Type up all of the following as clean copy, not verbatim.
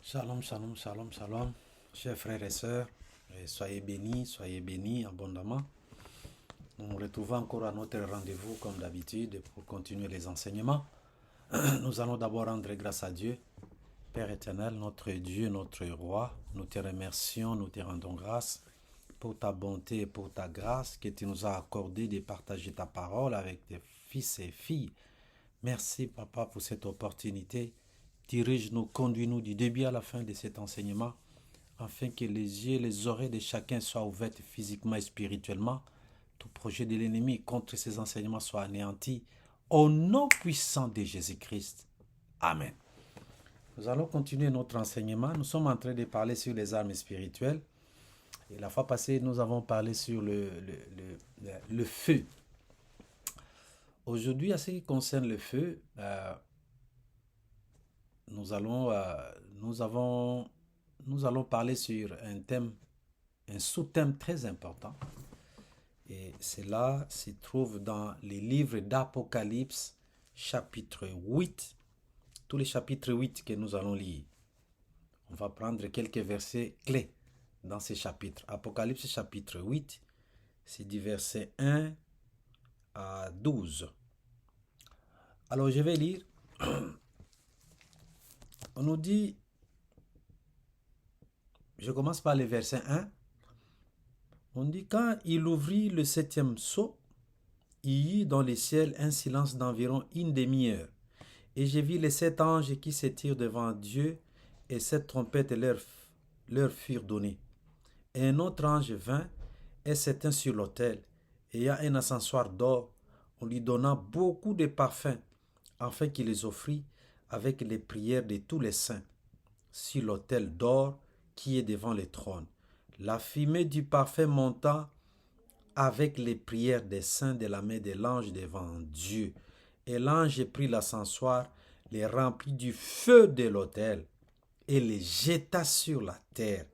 Shalom, shalom, shalom, shalom. Chers frères et sœurs, soyez bénis abondamment. Nous nous retrouvons encore à notre rendez-vous comme d'habitude pour continuer les enseignements. Nous allons d'abord rendre grâce à Dieu. Père éternel, notre Dieu, notre roi, nous te remercions, nous te rendons grâce pour ta bonté et pour ta grâce que tu nous as accordé de partager ta parole avec tes fils et filles. Merci, Papa, pour cette opportunité. Dirige-nous, conduis-nous du début à la fin de cet enseignement, afin que les yeux et les oreilles de chacun soient ouverts physiquement et spirituellement. Tout projet de l'ennemi contre ces enseignements soit anéanti. Au nom puissant de Jésus-Christ. Amen. Nous allons continuer notre enseignement. Nous sommes en train de parler sur les armes spirituelles. Et la fois passée, nous avons parlé sur le feu. Aujourd'hui, à ce qui concerne le feu, nous allons parler sur un thème, un sous-thème très important. Et cela se trouve dans les livres d'Apocalypse, chapitre 8. Tous les chapitres 8 que nous allons lire. On va prendre quelques versets clés dans ces chapitres. Apocalypse, chapitre 8, c'est du verset 1 à 12. Alors, je vais lire. On nous dit, je commence par le verset 1. On dit, quand il ouvrit le 7e sceau, il y eut dans les ciels un silence d'environ une demi-heure. Et j'ai vu les 7 anges qui s'étirent devant Dieu, et 7 trompettes leur furent données. Et un autre ange vint et s'éteint sur l'autel, et il y a un encensoir d'or. On lui donna beaucoup de parfums, afin qu'il les offrit avec les prières de tous les saints, sur l'autel d'or qui est devant le trône. La fumée du parfum monta avec les prières des saints de la main de l'ange devant Dieu. Et l'ange prit l'encensoir, les remplit du feu de l'autel, et les jeta sur la terre.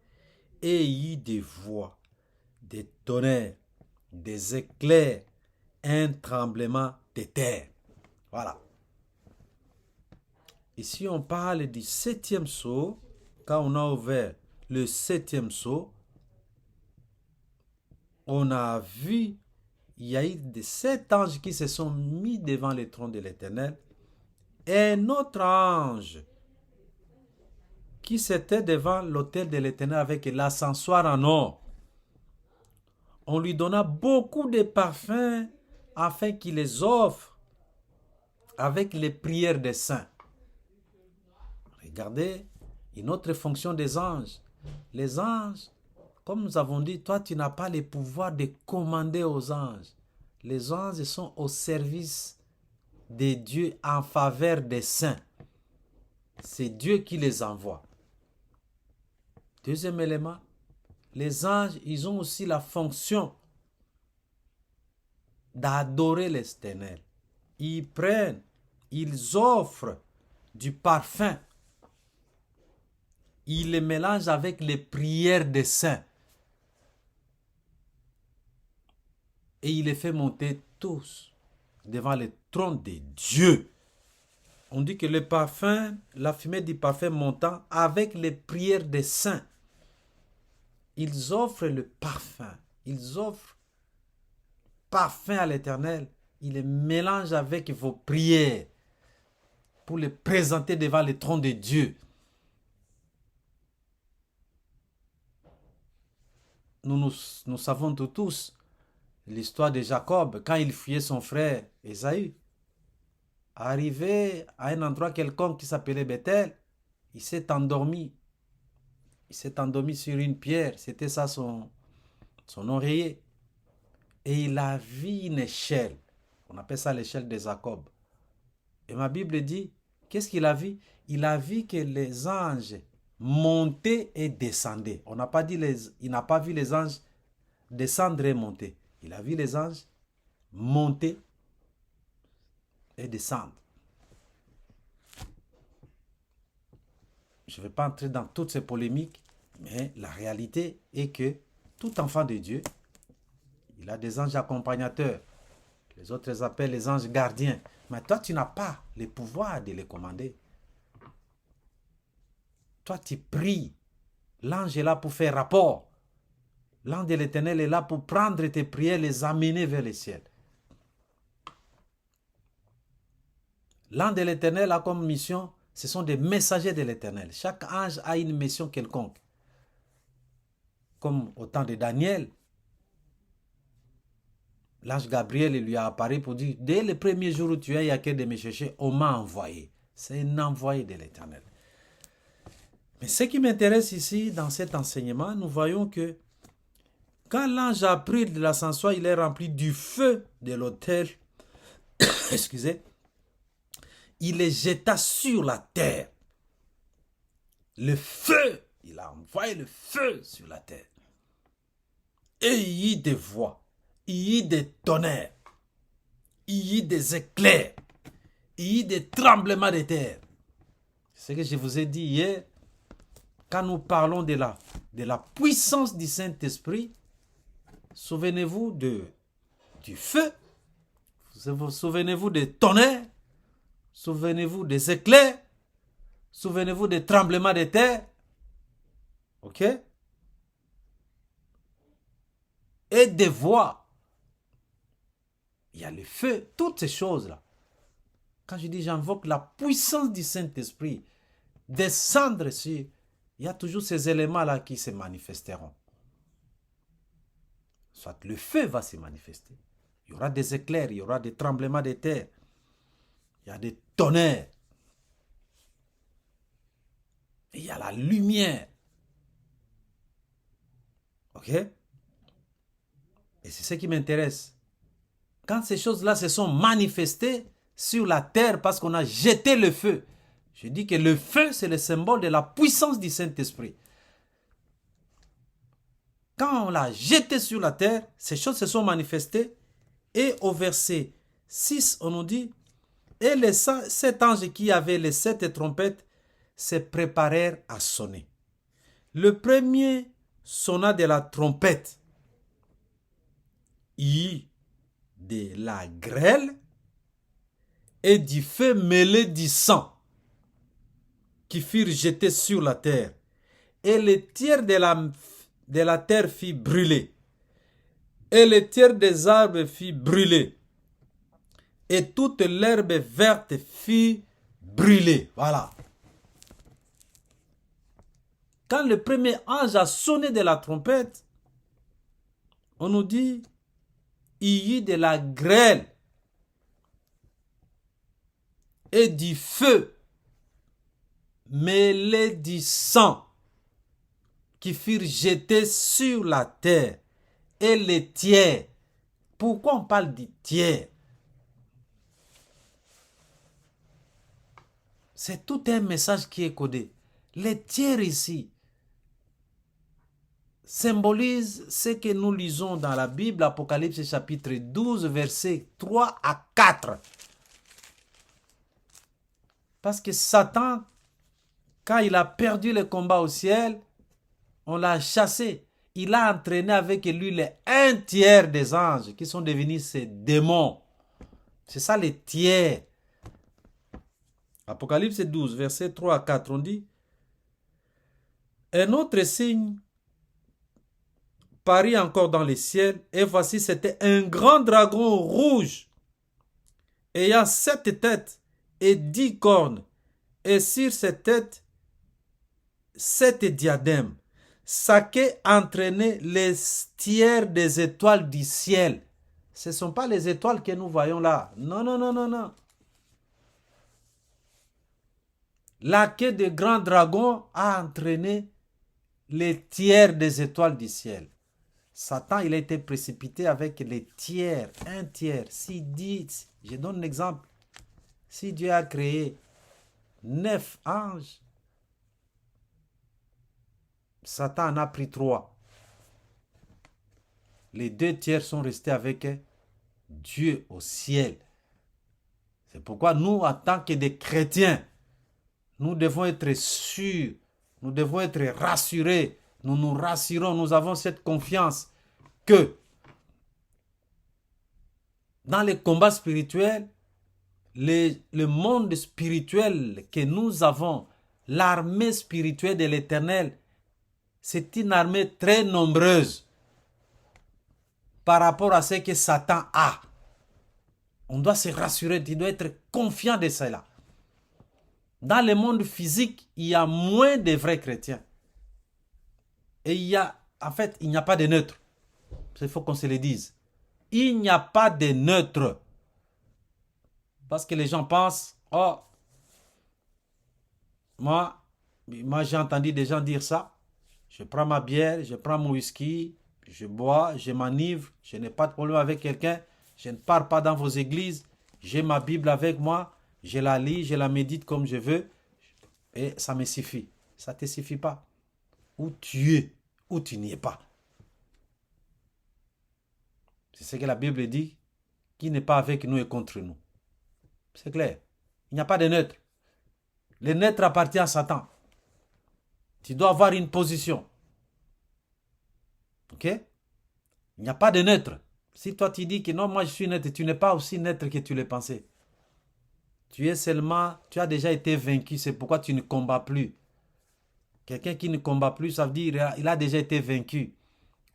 Et il y eut des voix, des tonnerres, des éclairs, un tremblement de terre. Voilà. Ici, on parle du 7e sceau. Quand on a ouvert le 7e sceau, on a vu, il y a eu 7 anges qui se sont mis devant le trône de l'Éternel. Et un autre ange qui s'était devant l'autel de l'Éternel avec l'encensoir en or. On lui donna beaucoup de parfums afin qu'il les offre avec les prières des saints. Regardez, une autre fonction des anges. Les anges, comme nous avons dit, toi tu n'as pas le pouvoir de commander aux anges. Les anges sont au service de Dieu en faveur des saints. C'est Dieu qui les envoie. Deuxième élément, les anges, ils ont aussi la fonction d'adorer l'Éternel. Ils prennent, ils offrent du parfum. Ils les mélangent avec les prières des saints. Et il les fait monter tous devant le trône de Dieu. On dit que le parfum, la fumée du parfum montant avec les prières des saints. Ils offrent le parfum. Ils offrent parfum à l'Éternel. Ils les mélangent avec vos prières pour les présenter devant le trône de Dieu. Nous savons tous l'histoire de Jacob quand il fuyait son frère Ésaü. Arrivé à un endroit quelconque qui s'appelait Bethel, il s'est endormi. Il s'est endormi sur une pierre. C'était ça son oreiller. Et il a vu une échelle. On appelle ça l'échelle de Jacob. Et ma Bible dit, qu'est-ce qu'il a vu? Il a vu que les anges montaient et descendaient. Il n'a pas vu les anges descendre et monter. Il a vu les anges monter et descendre. Je ne vais pas entrer dans toutes ces polémiques, mais la réalité est que tout enfant de Dieu, il a des anges accompagnateurs. Les autres les appellent les anges gardiens. Mais toi, tu n'as pas le pouvoir de les commander. Toi, tu pries. L'ange est là pour faire rapport. L'ange de l'Éternel est là pour prendre tes prières, les amener vers le ciel. L'ange de l'Éternel a comme mission, ce sont des messagers de l'Éternel. Chaque ange a une mission quelconque. Comme au temps de Daniel, l'ange Gabriel lui a apparu pour dire, dès le premier jour où tu es, il y a quelqu'un de me chercher, on m'a envoyé. C'est un envoyé de l'Éternel. Mais ce qui m'intéresse ici, dans cet enseignement, nous voyons que quand l'ange a pris de l'ascensoir, il est rempli du feu de l'autel. Excusez. Il les jeta sur la terre. Le feu, il a envoyé le feu sur la terre. Et il y eut des voix, il y eut des tonnerres, il y eut des éclairs, il y eut des tremblements de terre. C'est ce que je vous ai dit hier, quand nous parlons de la puissance du Saint-Esprit, souvenez-vous du feu, souvenez-vous des tonnerres, souvenez-vous des éclairs, souvenez-vous des tremblements de terre. Ok? Et des voix. Il y a le feu, toutes ces choses-là. Quand je dis j'invoque la puissance du Saint-Esprit, descendre sur, il y a toujours ces éléments-là qui se manifesteront. Soit le feu va se manifester. Il y aura des éclairs, il y aura des tremblements de terre. Il y a des tonnerres. Et il y a la lumière. Ok? Et c'est ce qui m'intéresse. Quand ces choses-là se sont manifestées sur la terre parce qu'on a jeté le feu, je dis que le feu, c'est le symbole de la puissance du Saint-Esprit. Quand on l'a jeté sur la terre, ces choses se sont manifestées. Et au verset 6, on nous dit, et les 7 anges qui avaient les 7 trompettes se préparèrent à sonner. Le premier sonna de la trompette. Il y eut de la grêle et du feu mêlé du sang qui furent jetés sur la terre. Et le tiers de la terre fit brûler. Et le tiers des arbres fit brûler. Et toute l'herbe verte fit brûler. Voilà. Quand le premier ange a sonné de la trompette, on nous dit, il y eut de la grêle et du feu mêlé du sang qui furent jetés sur la terre. Et les tiers. Pourquoi on parle du tiers? C'est tout un message qui est codé. Les tiers ici symbolisent ce que nous lisons dans la Bible, Apocalypse chapitre 12, versets 3 à 4. Parce que Satan, quand il a perdu le combat au ciel, on l'a chassé. Il a entraîné avec lui les 1/3 des anges qui sont devenus ses démons. C'est ça les tiers. Apocalypse 12, versets 3 à 4, on dit, un autre signe parut encore dans le ciel, et voici c'était un grand dragon rouge, ayant 7 têtes et 10 cornes, et sur ses têtes 7 diadèmes. Ça qui entraînait les tiers des étoiles du ciel. Ce ne sont pas les étoiles que nous voyons là. Non, non, non, non, non. La queue de grand dragon a entraîné les tiers des étoiles du ciel. Satan, il a été précipité avec les tiers, 1/3. Si dit, je donne un exemple. Si Dieu a créé 9 anges, Satan en a pris 3. Les 2/3 sont restés avec Dieu au ciel. C'est pourquoi nous, en tant que des chrétiens, nous devons être sûrs, nous devons être rassurés, nous nous rassurons, nous avons cette confiance que dans les combats spirituels, le monde spirituel que nous avons, l'armée spirituelle de l'Éternel, c'est une armée très nombreuse par rapport à ce que Satan a. On doit se rassurer, tu dois être confiant de cela. Dans le monde physique, il y a moins de vrais chrétiens. Et il n'y a pas de neutre. Il faut qu'on se le dise. Il n'y a pas de neutre. Parce que les gens pensent, oh, moi j'ai entendu des gens dire ça. Je prends ma bière, je prends mon whisky, je bois, je m'enivre, je n'ai pas de problème avec quelqu'un, je ne pars pas dans vos églises, j'ai ma Bible avec moi, je la lis, je la médite comme je veux, et ça me suffit. Ça ne te suffit pas. Ou tu es, ou tu n'y es pas. C'est ce que la Bible dit, qui n'est pas avec nous et contre nous. C'est clair. Il n'y a pas de neutre. Le neutre appartient à Satan. Tu dois avoir une position. Ok? Il n'y a pas de neutre. Si toi tu dis que non, moi je suis neutre, tu n'es pas aussi neutre que tu le pensais. Tu as déjà été vaincu, c'est pourquoi tu ne combats plus. Quelqu'un qui ne combat plus, ça veut dire qu'il a déjà été vaincu.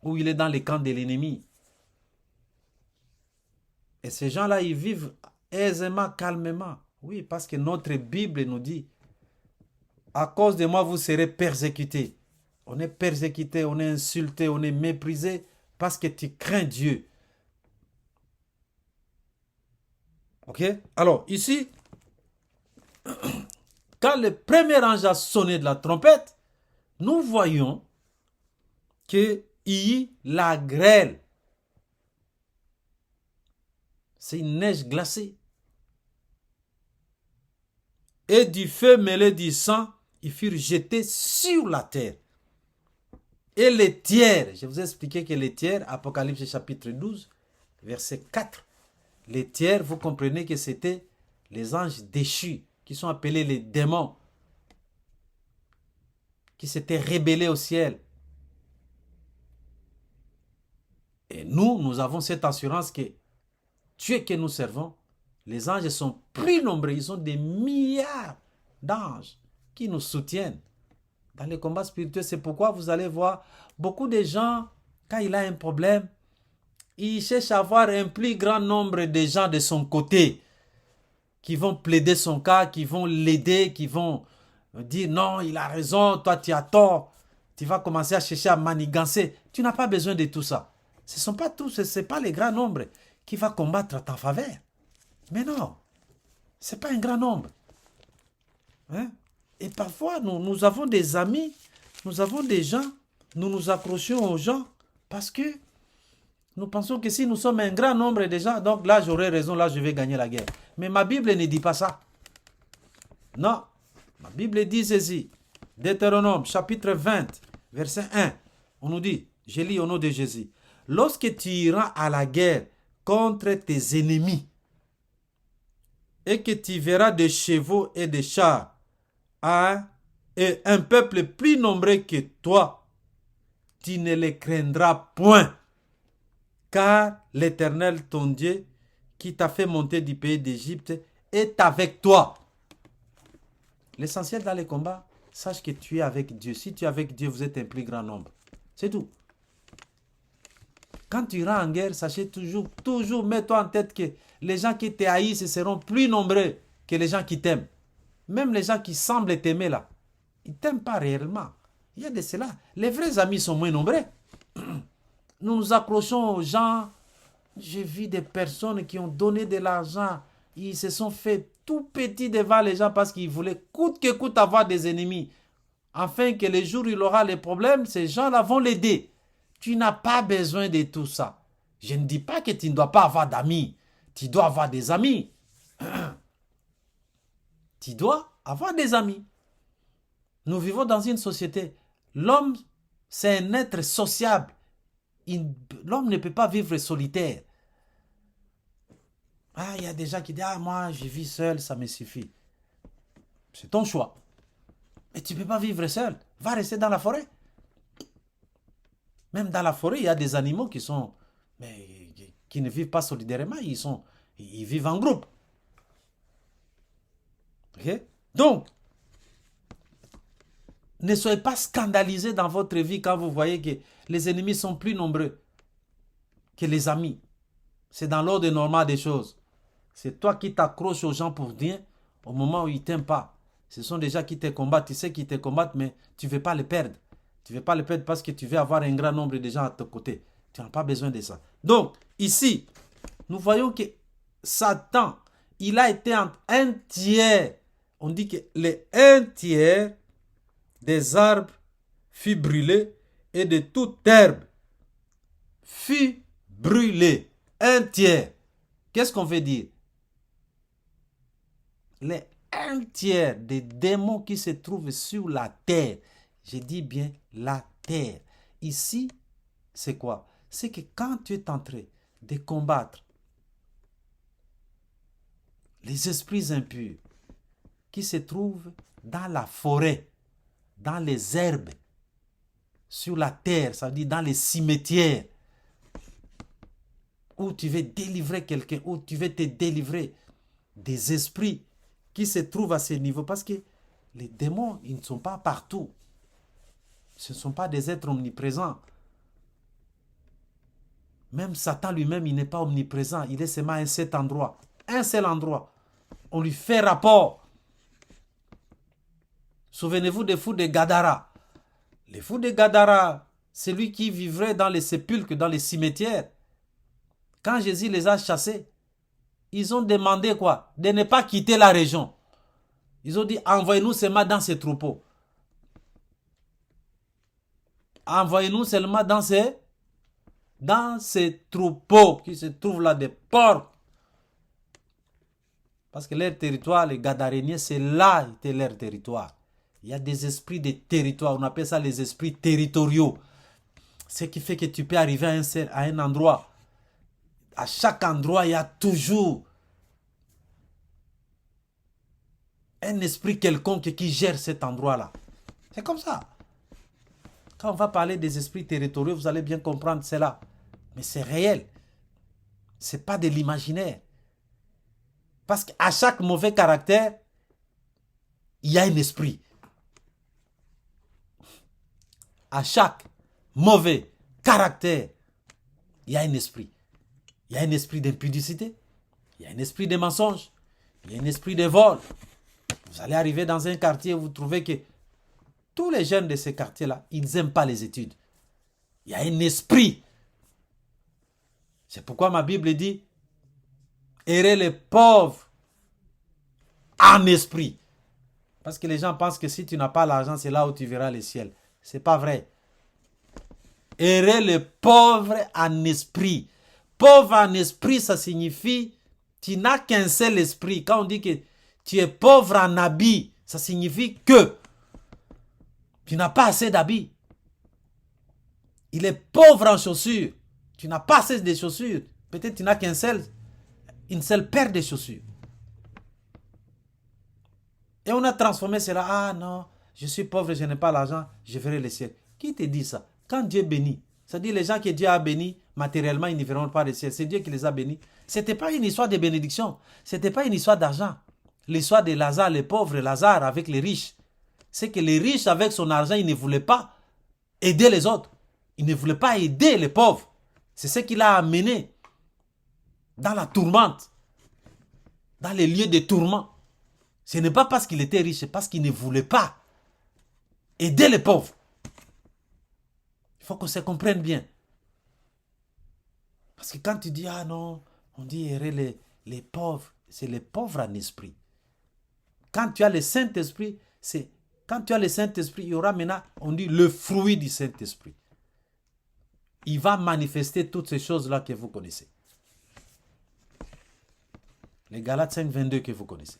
Ou il est dans les camps de l'ennemi. Et ces gens-là, ils vivent aisément, calmement. Oui, parce que notre Bible nous dit, à cause de moi, vous serez persécutés. On est persécuté, on est insulté, on est méprisé parce que tu crains Dieu. Ok? Alors, ici, quand le premier ange a sonné de la trompette, nous voyons qu'il y a la grêle. C'est une neige glacée. Et du feu mêlé du sang, ils furent jetés sur la terre. Et les tiers, je vous ai expliqué que les tiers, Apocalypse chapitre 12, verset 4, les tiers, vous comprenez que c'était les anges déchus, qui sont appelés les démons, qui s'étaient rébellés au ciel. Et nous avons cette assurance que Dieu que nous servons, les anges sont plus nombreux, ils sont des milliards d'anges qui nous soutiennent dans les combats spirituels. C'est pourquoi vous allez voir beaucoup de gens, quand il a un problème, ils cherchent à avoir un plus grand nombre de gens de son côté qui vont plaider son cas, qui vont l'aider, qui vont dire non, il a raison, toi tu as tort. Tu vas commencer à chercher à manigancer. Tu n'as pas besoin de tout ça. Ce ne sont pas tous, ce n'est pas les grands nombres qui va combattre à ta faveur. Mais non, ce n'est pas un grand nombre. Hein? Et parfois, nous avons des amis, nous avons des gens, nous nous accrochons aux gens parce que nous pensons que si nous sommes un grand nombre de gens, donc là j'aurai raison, là je vais gagner la guerre. Mais ma Bible ne dit pas ça. Non, ma Bible dit ceci. Deutéronome chapitre 20, verset 1. On nous dit, je lis au nom de Jésus. Lorsque tu iras à la guerre contre tes ennemis et que tu verras des chevaux et des chars et un peuple plus nombreux que toi, tu ne les craindras point. Car l'Éternel, ton Dieu, qui t'a fait monter du pays d'Égypte, est avec toi. L'essentiel dans les combats, sache que tu es avec Dieu. Si tu es avec Dieu, vous êtes un plus grand nombre. C'est tout. Quand tu iras en guerre, sachez toujours mets-toi en tête que les gens qui te haïssent seront plus nombreux que les gens qui t'aiment. Même les gens qui semblent t'aimer là, ils ne t'aiment pas réellement. Il y a de cela. Les vrais amis sont moins nombreux. Nous nous accrochons aux gens. J'ai vu des personnes qui ont donné de l'argent. Ils se sont fait tout petits devant les gens parce qu'ils voulaient coûte que coûte avoir des ennemis. Afin que les jours où il aura les problèmes, ces gens-là vont l'aider. Tu n'as pas besoin de tout ça. Je ne dis pas que tu ne dois pas avoir d'amis. Tu dois avoir des amis. Tu dois avoir des amis. Nous vivons dans une société. L'homme, c'est un être sociable. L'homme ne peut pas vivre solitaire. Il y a des gens qui disent, moi, je vis seul, ça me suffit. C'est ton choix. Mais tu ne peux pas vivre seul. Va rester dans la forêt. Même dans la forêt, il y a des animaux qui ne vivent pas solidairement. Ils vivent en groupe. Okay? Donc, Ne soyez pas scandalisés dans votre vie quand vous voyez que les ennemis sont plus nombreux que les amis. C'est dans l'ordre normal des choses. C'est toi qui t'accroches aux gens pour dire, au moment où ils ne t'aiment pas. Ce sont des gens qui te combattent, tu sais qu'ils te combattent, mais tu ne veux pas les perdre. Tu ne veux pas les perdre parce que tu veux avoir un grand nombre de gens à ton côté. Tu n'as pas besoin de ça. Donc, ici, nous voyons que Satan, il a été en un tiers. On dit que les un tiers des arbres fut brûlé et de toute herbe fut brûlé. Un tiers. Qu'est-ce qu'on veut dire? Les un tiers des démons qui se trouvent sur la terre. Je dis bien la terre. Ici, c'est quoi? C'est que quand tu es en train de combattre les esprits impurs qui se trouvent dans la forêt, dans les herbes, sur la terre, ça veut dire dans les cimetières, où tu veux délivrer quelqu'un, où tu veux te délivrer des esprits qui se trouvent à ce niveau. Parce que les démons, ils ne sont pas partout. Ce ne sont pas des êtres omniprésents. Même Satan lui-même, il n'est pas omniprésent. Il est seulement à un seul endroit. Un seul endroit. On lui fait rapport. Souvenez-vous des fous de Gadara. Les fous de Gadara, c'est lui qui vivrait dans les sépulcres, dans les cimetières. Quand Jésus les a chassés, ils ont demandé quoi? De ne pas quitter la région. Ils ont dit, envoyez-nous seulement dans ces troupeaux. Envoyez-nous seulement dans ces troupeaux qui se trouvent là, des porcs. Parce que leur territoire, les Gadaréniens, c'est là était leur territoire. Il y a des esprits de territoire. On appelle ça les esprits territoriaux. Ce qui fait que tu peux arriver à un endroit. À chaque endroit, il y a toujours un esprit quelconque qui gère cet endroit-là. C'est comme ça. Quand on va parler des esprits territoriaux, vous allez bien comprendre cela. Mais c'est réel. Ce n'est pas de l'imaginaire. Parce qu'à chaque mauvais caractère, il y a un esprit. À chaque mauvais caractère, il y a un esprit. Il y a un esprit d'impudicité. Il y a un esprit de mensonge. Il y a un esprit de vol. Vous allez arriver dans un quartier où vous trouvez que tous les jeunes de ces quartiers-là, ils n'aiment pas les études. Il y a un esprit. C'est pourquoi ma Bible dit, errez les pauvres en esprit. Parce que les gens pensent que si tu n'as pas l'argent, c'est là où tu verras le ciel. Ce n'est pas vrai. Errez les pauvres en esprit. Pauvre en esprit, ça signifie tu n'as qu'un seul esprit. Quand on dit que tu es pauvre en habits, ça signifie que tu n'as pas assez d'habits. Il est pauvre en chaussures. Tu n'as pas assez de chaussures. Peut-être tu n'as qu'une seule paire de chaussures. Et on a transformé cela. Ah non, je suis pauvre, je n'ai pas l'argent, je verrai le ciel. Qui te dit ça? Quand Dieu bénit, c'est-à-dire les gens que Dieu a bénis, matériellement, ils ne verront pas le ciel. C'est Dieu qui les a bénis. Ce n'était pas une histoire de bénédiction. Ce n'était pas une histoire d'argent. L'histoire de Lazare, les pauvres, Lazare avec les riches. C'est que les riches, avec son argent, ils ne voulaient pas aider les autres. Ils ne voulaient pas aider les pauvres. C'est ce qui l'a amené dans la tourmente, dans les lieux de tourment. Ce n'est pas parce qu'il était riche, c'est parce qu'il ne voulait pas aider les pauvres. Il faut qu'on se comprenne bien. Parce que quand tu dis, ah non, on dit errer les pauvres, c'est les pauvres en esprit. Quand tu as le Saint-Esprit, il y aura maintenant, on dit le fruit du Saint-Esprit. Il va manifester toutes ces choses-là que vous connaissez. Les Galates 5, 22 que vous connaissez.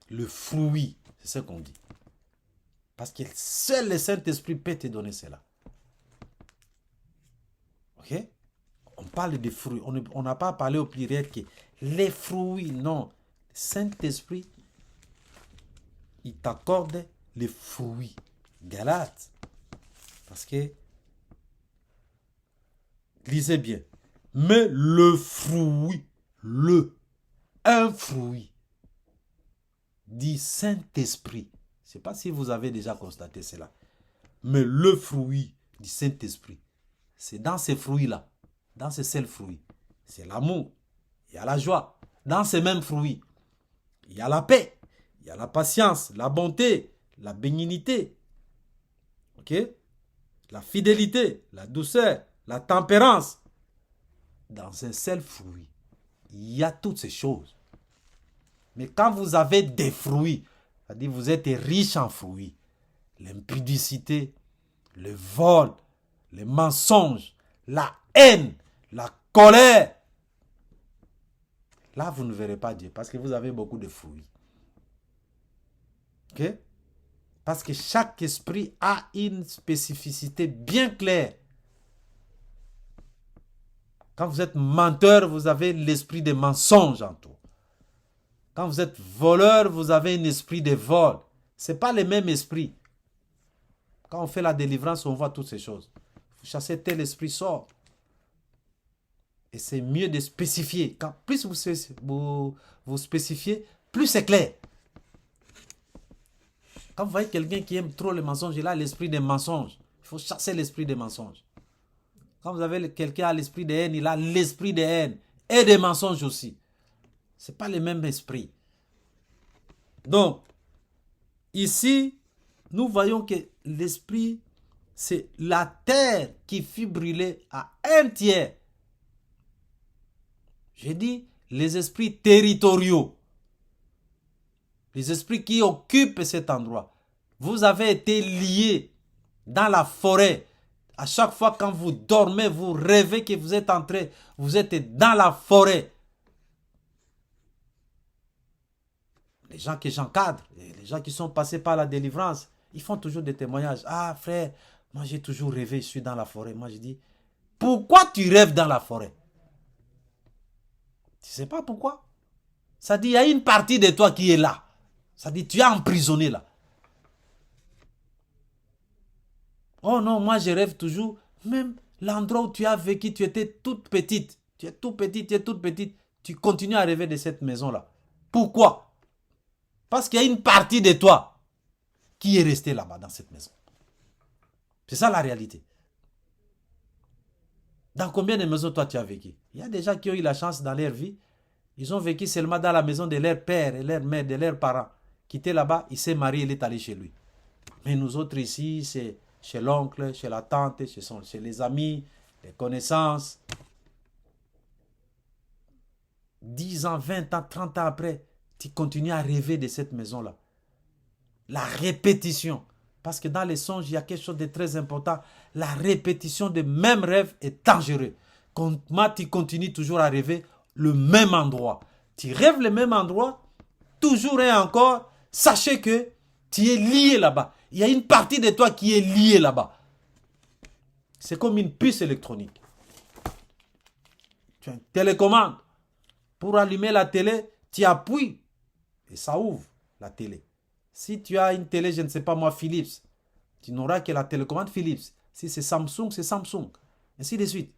Le fruit, c'est ce qu'on dit. Parce que seul le Saint-Esprit peut te donner cela. Ok? On parle de fruits. On n'a pas parlé au pluriel que les fruits. Non. Le Saint-Esprit, il t'accorde les fruits. Galates. Parce que, lisez bien. Mais le fruit, un fruit du Saint-Esprit, sais pas si vous avez déjà constaté cela. Mais le fruit du Saint-Esprit, c'est dans ces fruits-là, dans ces seuls fruits, c'est l'amour, il y a la joie. Dans ces mêmes fruits, il y a la paix, il y a la patience, la bonté, la bénignité, ok? La fidélité, la douceur, la tempérance. Dans un seul fruit, il y a toutes ces choses. Mais quand vous avez des fruits, c'est-à-dire vous êtes riche en fruits, l'impudicité, le vol, les mensonges, la haine, la colère, là vous ne verrez pas Dieu parce que vous avez beaucoup de fruits. Ok? Parce que chaque esprit a une spécificité bien claire. Quand vous êtes menteur, vous avez l'esprit de mensonge en tout. Quand vous êtes voleur, vous avez un esprit de vol. Ce n'est pas le même esprit. Quand on fait la délivrance, on voit toutes ces choses. Vous chassez tel esprit, sort. Et c'est mieux de spécifier. Quand plus vous spécifiez, plus c'est clair. Quand vous voyez quelqu'un qui aime trop les mensonges, il a l'esprit des mensonges. Il faut chasser l'esprit des mensonges. Quand vous avez quelqu'un qui a l'esprit de haine, il a l'esprit de haine et des mensonges aussi. Ce n'est pas le même esprit. Donc, ici, nous voyons que l'esprit, c'est la terre qui fut brûlée à un tiers. J'ai dit les esprits territoriaux. Les esprits qui occupent cet endroit. Vous avez été liés dans la forêt. À chaque fois quand vous dormez, vous rêvez que vous êtes entré, vous êtes dans la forêt. Les gens que j'encadre, les gens qui sont passés par la délivrance, ils font toujours des témoignages. Ah frère, moi j'ai toujours rêvé, je suis dans la forêt. Moi je dis, pourquoi tu rêves dans la forêt? Tu ne sais pas pourquoi? Ça dit, il y a une partie de toi qui est là. Ça dit, tu es emprisonné là. Oh non, moi je rêve toujours. Même l'endroit où tu as vécu, tu étais toute petite. Tu es tout petite, tu es toute petite. Tu continues à rêver de cette maison-là. Pourquoi? Parce qu'il y a une partie de toi qui est restée là-bas dans cette maison. C'est ça la réalité. Dans combien de maisons toi tu as vécu? Il y a des gens qui ont eu la chance dans leur vie. Ils ont vécu seulement dans la maison de leur père et leur mère, de leurs parents. Quitté là-bas, il s'est marié, il est allé chez lui. Mais nous autres ici, c'est chez l'oncle, chez la tante, chez les amis, les connaissances. 10 ans, 20 ans, 30 ans après, tu continues à rêver de cette maison-là. La répétition. Parce que dans les songes, il y a quelque chose de très important. La répétition des mêmes rêves est dangereuse. Quand tu continues toujours à rêver le même endroit. Tu rêves le même endroit, toujours et encore. Sachez que tu es lié là-bas. Il y a une partie de toi qui est liée là-bas. C'est comme une puce électronique. Tu as une télécommande. Pour allumer la télé, tu appuies et ça ouvre la télé. Si tu as une télé, je ne sais pas moi, Philips, tu n'auras que la télécommande Philips. Si c'est Samsung, c'est Samsung. Ainsi de suite.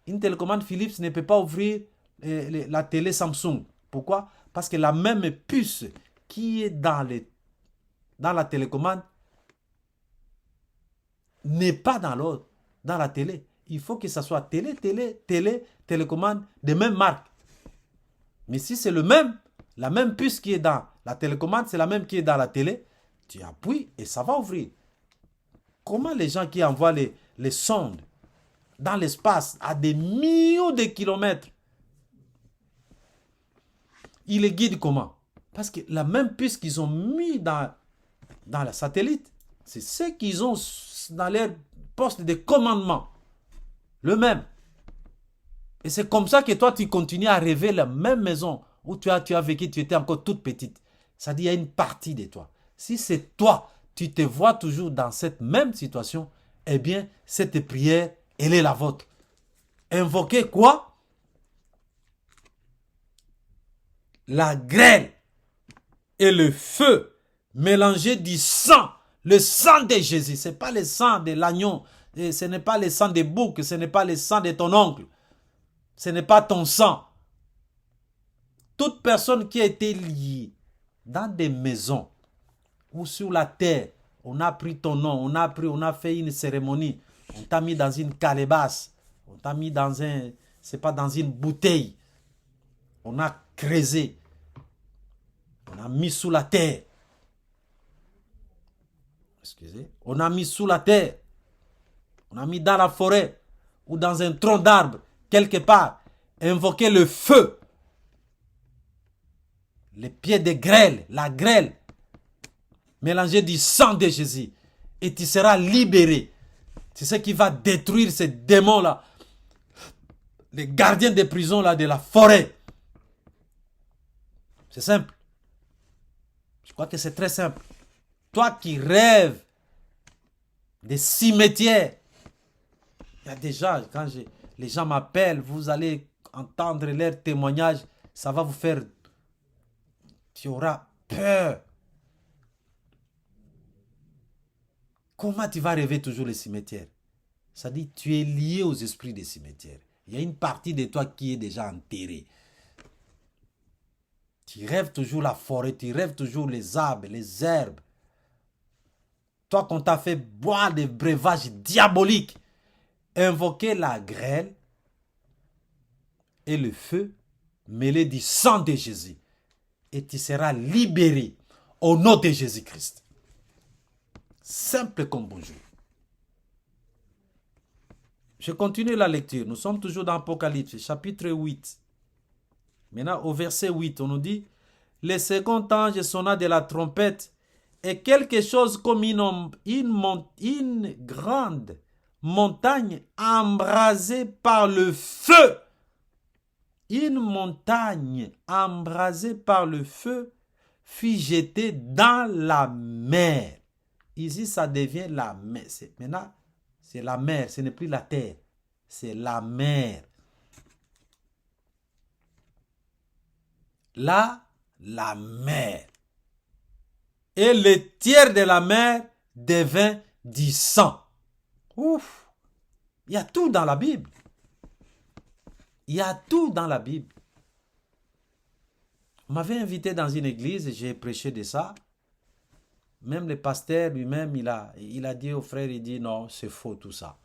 Une télécommande Philips ne peut pas ouvrir la télé Samsung. Pourquoi? Parce que la même puce qui est dans la télécommande n'est pas dans la télé. Il faut que ça soit télécommande de même marque. Mais si c'est la même puce qui est dans la télécommande, c'est la même qui est dans la télé, tu appuies et ça va ouvrir. Comment les gens qui envoient les sondes dans l'espace à des millions de kilomètres, ils les guident comment? Parce que la même puce qu'ils ont mis dans la satellite, c'est ce qu'ils ont dans leur poste de commandement. Le même. Et c'est comme ça que toi, tu continues à rêver la même maison où tu as vécu, tu étais encore toute petite. Ça dit, il y a une partie de toi. Si c'est toi, tu te vois toujours dans cette même situation, eh bien, cette prière, elle est la vôtre. Invoquez quoi? La grêle et le feu mélangés du sang. Le sang de Jésus. Ce n'est pas le sang de l'agneau. Ce n'est pas le sang des boucs. Ce n'est pas le sang de ton oncle. Ce n'est pas ton sang. Toute personne qui a été liée dans des maisons ou sur la terre, on a pris ton nom, on a fait une cérémonie, on t'a mis dans une calebasse, on t'a mis dans c'est pas dans une bouteille, on a creusé, on a mis sous la terre. Excusez, on a mis sous la terre, on a mis dans la forêt ou dans un tronc d'arbre, quelque part, invoquer le feu, les pieds de grêle, la grêle, mélangé du sang de Jésus, et tu seras libéré. C'est ce qui va détruire ces démons-là, les gardiens des prisons là, de la forêt. C'est simple. Je crois que c'est très simple. Toi qui rêves des cimetières, il y a des gens, quand les gens m'appellent, vous allez entendre leurs témoignages, ça va vous faire, tu auras peur. Comment tu vas rêver toujours les cimetières? Ça dit, tu es lié aux esprits des cimetières. Il y a une partie de toi qui est déjà enterrée. Tu rêves toujours la forêt, tu rêves toujours les arbres, les herbes. Toi qu'on t'a fait boire des breuvages diaboliques, invoquer la grêle et le feu mêlé du sang de Jésus. Et tu seras libéré au nom de Jésus-Christ. Simple comme bonjour. Je continue la lecture. Nous sommes toujours dans Apocalypse, chapitre 8. Maintenant, au verset 8, on nous dit, « Le second ange sonna de la trompette, et quelque chose comme une grande montagne embrasée par le feu. » Une montagne embrasée par le feu fut jetée dans la mer. Ici, ça devient la mer. Maintenant, c'est la mer, ce n'est plus la terre. C'est la mer. Là, la mer. Et le tiers de la mer devint du sang. Ouf! Il y a tout dans la Bible. Il y a tout dans la Bible. On m'avait invité dans une église et j'ai prêché de ça. Même le pasteur lui-même, il a dit au frère, il dit non, c'est faux tout ça.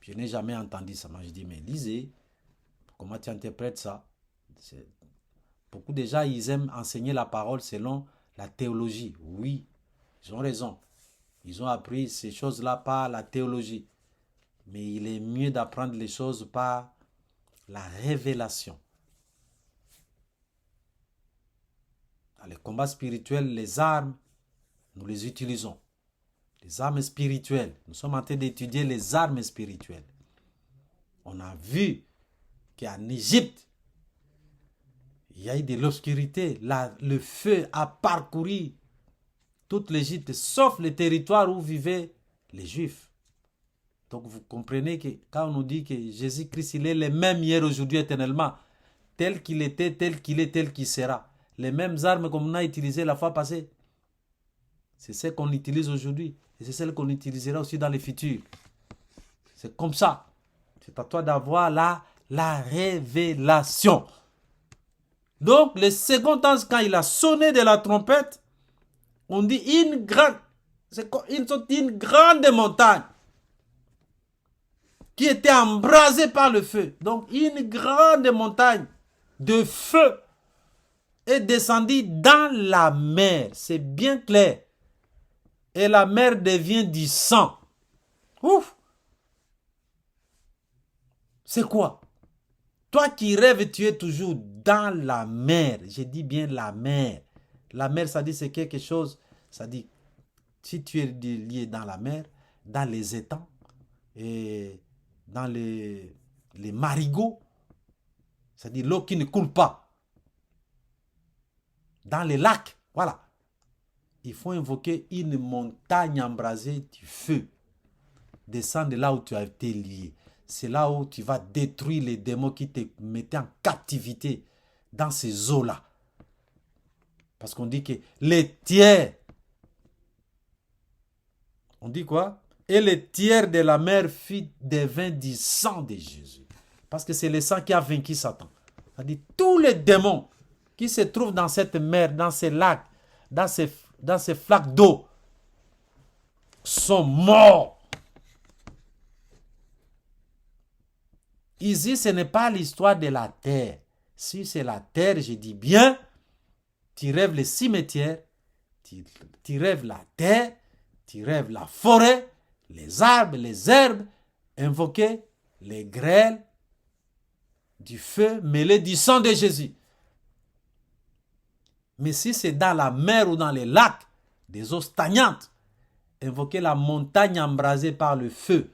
Je n'ai jamais entendu ça. Moi, je dis, mais lisez, comment tu interprètes ça? Beaucoup de gens, ils aiment enseigner la parole selon la théologie. Oui, ils ont raison. Ils ont appris ces choses-là par la théologie. Mais il est mieux d'apprendre les choses par la révélation. Dans les combats spirituels, les armes, nous les utilisons. Les armes spirituelles. Nous sommes en train d'étudier les armes spirituelles. On a vu qu'en Égypte, il y a eu de l'obscurité. Le feu a parcouru toute l'Égypte, sauf le territoire où vivaient les Juifs. Donc vous comprenez que quand on nous dit que Jésus-Christ, il est le même hier, aujourd'hui, éternellement, tel qu'il était, tel qu'il est, tel qu'il sera. Les mêmes armes qu'on a utilisées la fois passée, c'est celles qu'on utilise aujourd'hui. Et c'est celles qu'on utilisera aussi dans le futur. C'est comme ça. C'est à toi d'avoir la révélation. Donc, le second ange, quand il a sonné de la trompette, on dit une grande montagne qui était embrasée par le feu. Donc, une grande montagne de feu est descendue dans la mer. C'est bien clair. Et la mer devient du sang. Ouf! C'est quoi? Toi qui rêves, tu es toujours dans la mer. Je dis bien la mer. La mer, ça dit c'est quelque chose. Ça dit, si tu es lié dans la mer, dans les étangs, et dans les marigots, ça dit l'eau qui ne coule pas. Dans les lacs, voilà. Il faut invoquer une montagne embrasée du feu. Descends de là où tu as été lié. C'est là où tu vas détruire les démons qui te mettaient en captivité dans ces eaux-là. Parce qu'on dit que les tiers, on dit quoi? Et les tiers de la mer devint du sang de Jésus. Parce que c'est le sang qui a vaincu Satan. C'est-à-dire tous les démons qui se trouvent dans cette mer, dans ces lacs, dans ces dans ces flaques d'eau sont morts. Ici, ce n'est pas l'histoire de la terre. Si c'est la terre, je dis bien, tu rêves les cimetières, tu rêves la terre, tu rêves la forêt, les arbres, les herbes, invoquer les grêles du feu mêlé du sang de Jésus. Mais si c'est dans la mer ou dans les lacs, des eaux stagnantes, invoquer la montagne embrasée par le feu,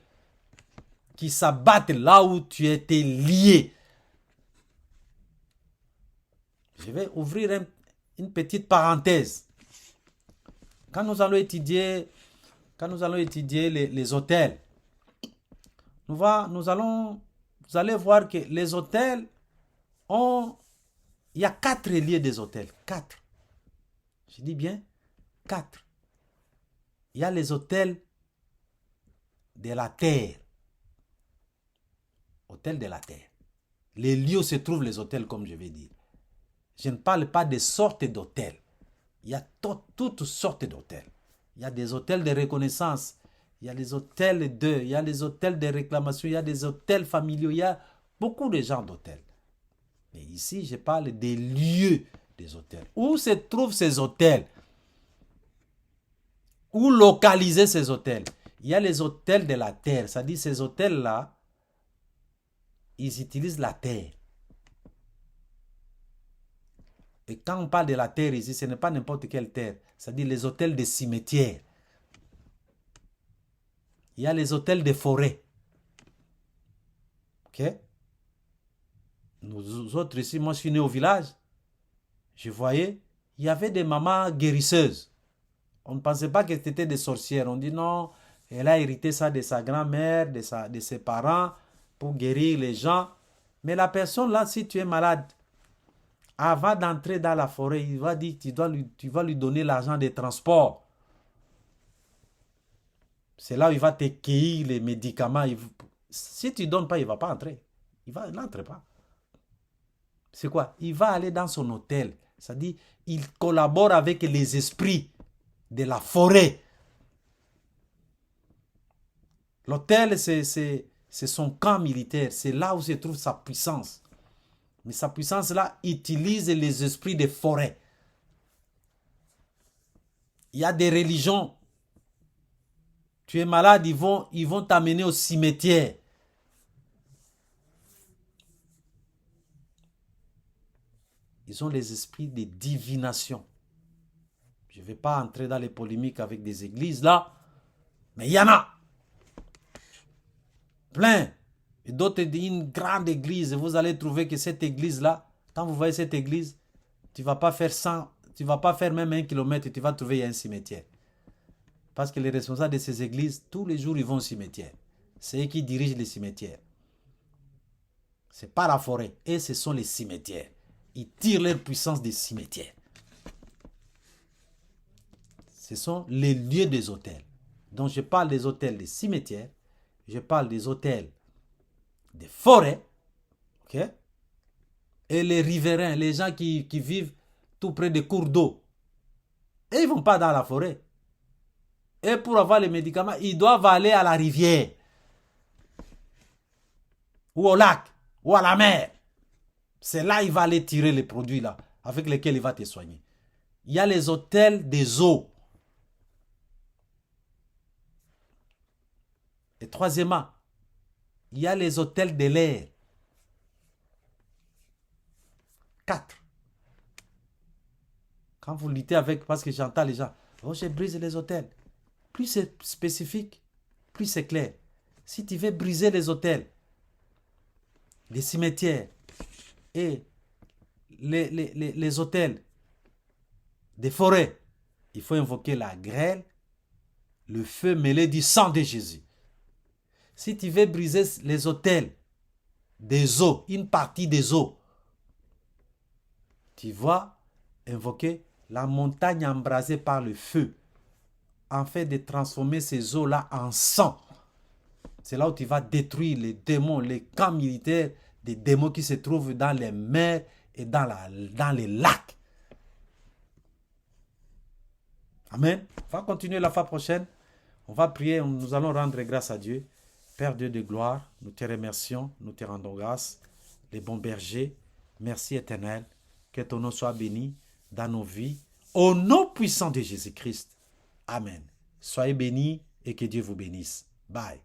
qui s'abattent là où tu étais lié. Je vais ouvrir une petite parenthèse. Quand nous allons étudier les autels, vous allez voir que les autels il y a 4 lieux des autels. 4. Je dis bien 4. Il y a les autels de la terre. Hôtel de la terre. Les lieux où se trouvent les hôtels, comme je vais dire. Je ne parle pas des sortes d'hôtels. Il y a toutes sortes d'hôtels. Il y a des hôtels de reconnaissance. Il y a les hôtels de deuil. Il y a les hôtels de réclamation. Il y a des hôtels familiaux. Il y a beaucoup de genres d'hôtels. Mais ici, je parle des lieux des hôtels. Où se trouvent ces hôtels? Où localiser ces hôtels? Il y a les hôtels de la terre. C'est-à-dire ces hôtels-là, ils utilisent la terre. Et quand on parle de la terre ici, ce n'est pas n'importe quelle terre. C'est-à-dire les hôtels des cimetières. Il y a les hôtels des forêts. Ok? Nous autres ici, moi je suis né au village. Je voyais, il y avait des mamans guérisseuses. On ne pensait pas que c'était des sorcières. On dit non, elle a hérité ça de sa grand-mère, de ses parents, pour guérir les gens. Mais la personne là, si tu es malade, avant d'entrer dans la forêt, il va dire tu vas lui donner l'argent des transports. C'est là où il va te cueillir les médicaments. Si tu ne donnes pas, il ne va pas entrer. Il n'entre pas. C'est quoi? Il va aller dans son hôtel. C'est-à-dire, il collabore avec les esprits de la forêt. L'hôtel, c'est son camp militaire. C'est là où se trouve sa puissance. Mais sa puissance-là utilise les esprits des forêts. Il y a des religions. Tu es malade, ils vont t'amener au cimetière. Ils ont les esprits de divination. Je ne vais pas entrer dans les polémiques avec des églises là, mais il y en a. Plein. Et d'autres, une grande église, vous allez trouver que cette église-là, quand vous voyez cette église, tu ne vas pas faire même 1 kilomètre, tu vas trouver un cimetière. Parce que les responsables de ces églises, tous les jours, ils vont au cimetière. C'est eux qui dirigent les cimetières. Ce n'est pas la forêt. Et ce sont les cimetières. Ils tirent leur puissance des cimetières. Ce sont les lieux des hôtels. Donc je parle des hôtels des cimetières. Je parle des hôtels des forêts. Ok? Et les riverains, les gens qui vivent tout près des cours d'eau. Et ils ne vont pas dans la forêt. Et pour avoir les médicaments, ils doivent aller à la rivière. Ou au lac. Ou à la mer. C'est là qu'il va aller tirer les produits là, avec lesquels il va te soigner. Il y a les hôtels des eaux. Et troisièmement, il y a les hôtels de l'air. 4. Quand vous luttez avec, parce que j'entends les gens, oh, je brise les hôtels. Plus c'est spécifique, plus c'est clair. Si tu veux briser les hôtels, les cimetières et les hôtels des forêts, il faut invoquer la grêle, le feu mêlé du sang de Jésus. Si tu veux briser les hôtels des eaux, une partie des eaux, tu vas invoquer la montagne embrasée par le feu, afin de transformer ces eaux-là en sang. C'est là où tu vas détruire les démons, les camps militaires des démons qui se trouvent dans les mers et dans les lacs. Amen. On va continuer la fois prochaine. On va prier, nous allons rendre grâce à Dieu. Père Dieu de gloire, nous te remercions, nous te rendons grâce. Les bons bergers, merci éternel. Que ton nom soit béni dans nos vies. Au nom puissant de Jésus-Christ. Amen. Soyez bénis et que Dieu vous bénisse. Bye.